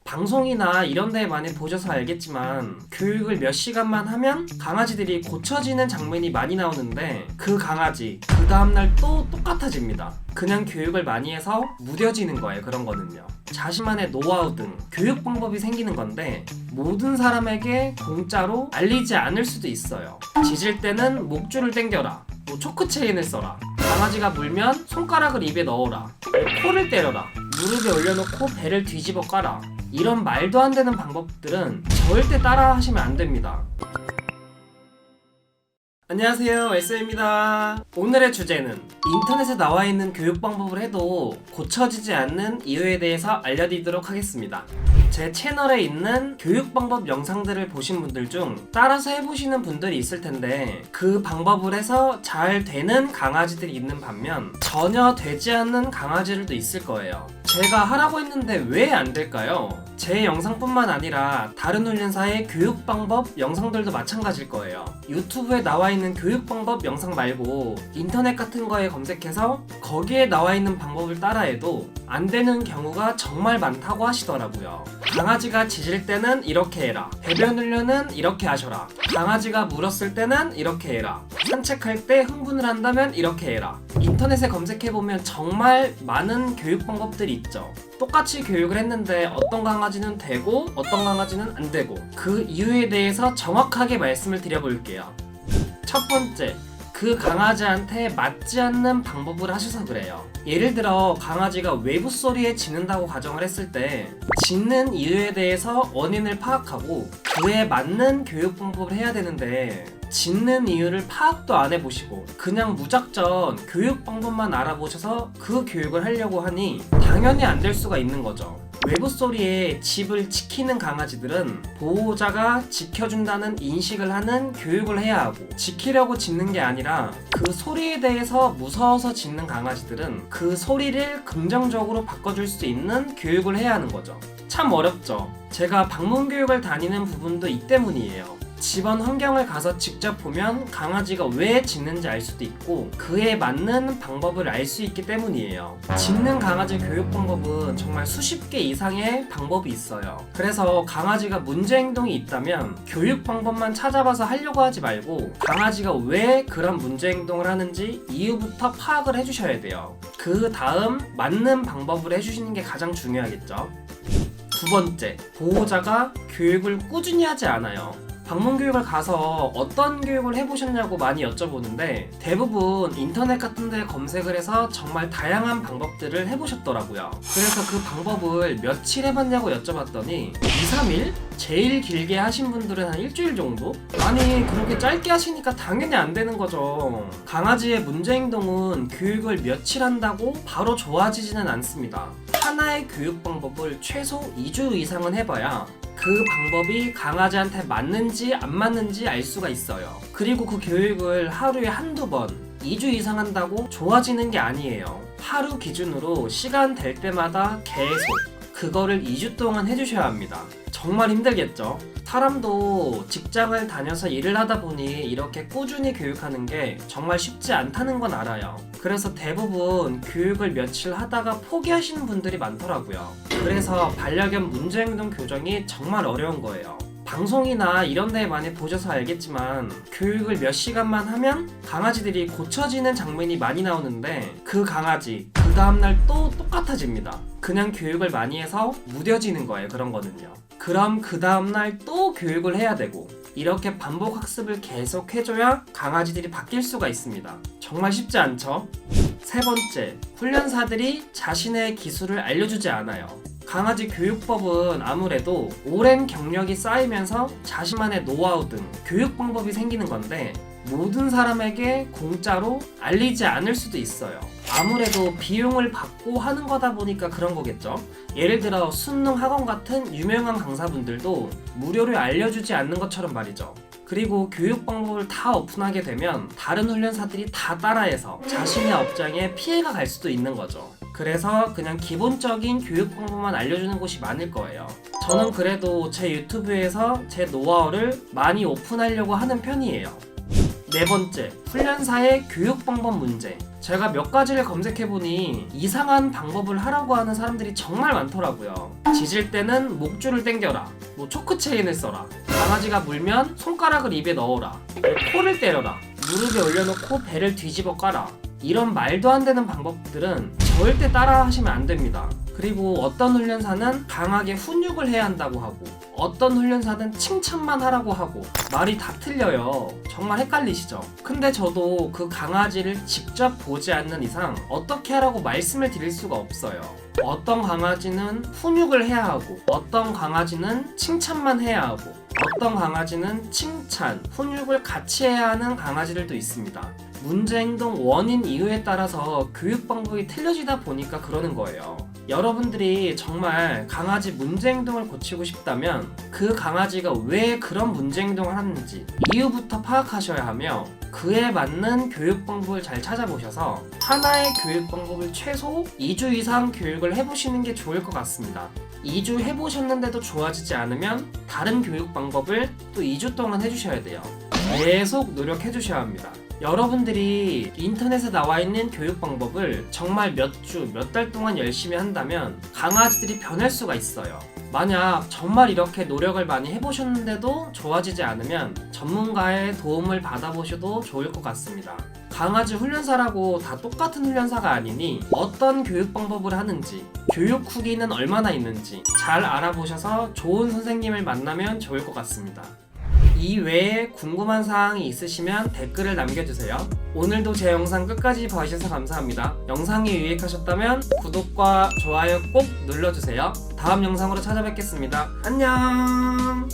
방송이나 이런 데 많이 보셔서 알겠지만 교육을 몇 시간만 하면 강아지들이 고쳐지는 장면이 많이 나오는데 그 강아지 그 다음날 또 똑같아집니다. 그냥 교육을 많이 해서 무뎌지는 거예요. 그런 거는요. 자신만의 노하우 등 교육 방법이 생기는 건데 모든 사람에게 공짜로 알리지 않을 수도 있어요. 짖을 때는 목줄을 당겨라, 초크 체인을 써라, 강아지가 물면 손가락을 입에 넣어라, 코를 때려라, 무릎에 올려놓고 배를 뒤집어 까라, 이런 말도 안 되는 방법들은 절대 따라 하시면 안 됩니다. 안녕하세요, SM입니다. 오늘의 주제는 인터넷에 나와 있는 교육 방법을 해도 고쳐지지 않는 이유에 대해서 알려드리도록 하겠습니다. 제 채널에 있는 교육 방법 영상들을 보신 분들 중 따라서 해보시는 분들이 있을 텐데 그 방법을 해서 잘 되는 강아지들이 있는 반면 전혀 되지 않는 강아지들도 있을 거예요. 제가 하라고 했는데 왜 안 될까요? 제 영상뿐만 아니라 다른 훈련사의 교육 방법 영상들도 마찬가지일 거예요. 유튜브에 나와 있는 교육 방법 영상 말고 인터넷 같은 거에 검색해서 거기에 나와 있는 방법을 따라해도 안 되는 경우가 정말 많다고 하시더라고요. 강아지가 짖을 때는 이렇게 해라, 배변 훈련은 이렇게 하셔라, 강아지가 물었을 때는 이렇게 해라, 산책할 때 흥분을 한다면 이렇게 해라. 인터넷에 검색해보면 정말 많은 교육 방법들이 있죠. 똑같이 교육을 했는데 어떤 강아지는 되고 어떤 강아지는 안 되고 그 이유에 대해서 정확하게 말씀을 드려볼게요. 첫 번째, 그 강아지한테 맞지 않는 방법을 하셔서 그래요. 예를 들어 강아지가 외부 소리에 짖는다고 가정을 했을 때 짖는 이유에 대해서 원인을 파악하고 그에 맞는 교육 방법을 해야 되는데 짖는 이유를 파악도 안 해보시고 그냥 무작정 교육 방법만 알아보셔서 그 교육을 하려고 하니 당연히 안 될 수가 있는 거죠. 외부 소리에 집을 지키는 강아지들은 보호자가 지켜준다는 인식을 하는 교육을 해야 하고, 지키려고 짖는 게 아니라 그 소리에 대해서 무서워서 짖는 강아지들은 그 소리를 긍정적으로 바꿔줄 수 있는 교육을 해야 하는 거죠. 참 어렵죠. 제가 방문 교육을 다니는 부분도 이 때문이에요. 집안 환경을 가서 직접 보면 강아지가 왜 짖는지 알 수도 있고 그에 맞는 방법을 알 수 있기 때문이에요. 짖는 강아지 교육 방법은 정말 수십 개 이상의 방법이 있어요. 그래서 강아지가 문제 행동이 있다면 교육 방법만 찾아봐서 하려고 하지 말고 강아지가 왜 그런 문제 행동을 하는지 이유부터 파악을 해주셔야 돼요. 그 다음 맞는 방법을 해주시는 게 가장 중요하겠죠. 두 번째, 보호자가 교육을 꾸준히 하지 않아요. 방문교육을 가서 어떤 교육을 해보셨냐고 많이 여쭤보는데 대부분 인터넷 같은 데 검색을 해서 정말 다양한 방법들을 해보셨더라고요. 그래서 그 방법을 며칠 해봤냐고 여쭤봤더니 2-3일? 제일 길게 하신 분들은 한 일주일 정도? 아니 그렇게 짧게 하시니까 당연히 안 되는 거죠. 강아지의 문제 행동은 교육을 며칠 한다고 바로 좋아지지는 않습니다. 하나의 교육 방법을 최소 2주 이상은 해봐야 그 방법이 강아지한테 맞는지 안 맞는지 알 수가 있어요. 그리고 그 교육을 하루에 한두 번, 2주 이상 한다고 좋아지는 게 아니에요. 하루 기준으로 시간 될 때마다 계속 그거를 2주 동안 해주셔야 합니다. 정말 힘들겠죠? 사람도 직장을 다녀서 일을 하다 보니 이렇게 꾸준히 교육하는 게 정말 쉽지 않다는 건 알아요. 그래서 대부분 교육을 며칠 하다가 포기하시는 분들이 많더라고요. 그래서 반려견 문제행동 교정이 정말 어려운 거예요. 방송이나 이런 데 많이 보셔서 알겠지만 교육을 몇 시간만 하면 강아지들이 고쳐지는 장면이 많이 나오는데 그 강아지 그 다음날 또 똑같아집니다. 그냥 교육을 많이 해서 무뎌지는 거예요. 그런 거는요. 그럼 그 다음날 또 교육을 해야 되고 이렇게 반복 학습을 계속 해줘야 강아지들이 바뀔 수가 있습니다. 정말 쉽지 않죠? 세 번째, 훈련사들이 자신의 기술을 알려주지 않아요. 강아지 교육법은 아무래도 오랜 경력이 쌓이면서 자신만의 노하우 등 교육 방법이 생기는 건데 모든 사람에게 공짜로 알리지 않을 수도 있어요. 아무래도 비용을 받고 하는 거다 보니까 그런 거겠죠. 예를 들어 순능 학원 같은 유명한 강사분들도 무료로 알려주지 않는 것처럼 말이죠. 그리고 교육 방법을 다 오픈하게 되면 다른 훈련사들이 다 따라해서 자신의 업장에 피해가 갈 수도 있는 거죠. 그래서 그냥 기본적인 교육 방법만 알려주는 곳이 많을 거예요. 저는 그래도 제 유튜브에서 제 노하우를 많이 오픈하려고 하는 편이에요. 네 번째, 훈련사의 교육 방법 문제. 제가 몇 가지를 검색해보니 이상한 방법을 하라고 하는 사람들이 정말 많더라고요. 짖을 때는 목줄을 당겨라, 뭐 초크 체인을 써라, 강아지가 물면 손가락을 입에 넣어라, 코를 때려라, 무릎에 올려놓고 배를 뒤집어 까라. 이런 말도 안 되는 방법들은 절대 따라 하시면 안 됩니다. 그리고 어떤 훈련사는 강하게 훈육을 해야 한다고 하고, 어떤 훈련사는 칭찬만 하라고 하고, 말이 다 틀려요. 정말 헷갈리시죠? 근데 저도 그 강아지를 직접 보지 않는 이상 어떻게 하라고 말씀을 드릴 수가 없어요. 어떤 강아지는 훈육을 해야 하고, 어떤 강아지는 칭찬만 해야 하고, 어떤 강아지는 칭찬, 훈육을 같이 해야 하는 강아지들도 있습니다. 문제 행동 원인 이유에 따라서 교육 방법이 틀려지다 보니까 그러는 거예요. 여러분들이 정말 강아지 문제 행동을 고치고 싶다면 그 강아지가 왜 그런 문제 행동을 하는지 이유부터 파악하셔야 하며, 그에 맞는 교육 방법을 잘 찾아보셔서 하나의 교육 방법을 최소 2주 이상 교육을 해보시는 게 좋을 것 같습니다. 2주 해보셨는데도 좋아지지 않으면 다른 교육 방법을 또 2주 동안 해주셔야 돼요. 계속 노력해 주셔야 합니다. 여러분들이 인터넷에 나와 있는 교육 방법을 정말 몇 주, 몇 달 동안 열심히 한다면 강아지들이 변할 수가 있어요. 만약 정말 이렇게 노력을 많이 해보셨는데도 좋아지지 않으면 전문가의 도움을 받아보셔도 좋을 것 같습니다. 강아지 훈련사라고 다 똑같은 훈련사가 아니니 어떤 교육 방법을 하는지, 교육 후기는 얼마나 있는지 잘 알아보셔서 좋은 선생님을 만나면 좋을 것 같습니다. 이 외에 궁금한 사항이 있으시면 댓글을 남겨주세요. 오늘도 제 영상 끝까지 봐주셔서 감사합니다. 영상이 유익하셨다면 구독과 좋아요 꼭 눌러주세요. 다음 영상으로 찾아뵙겠습니다. 안녕.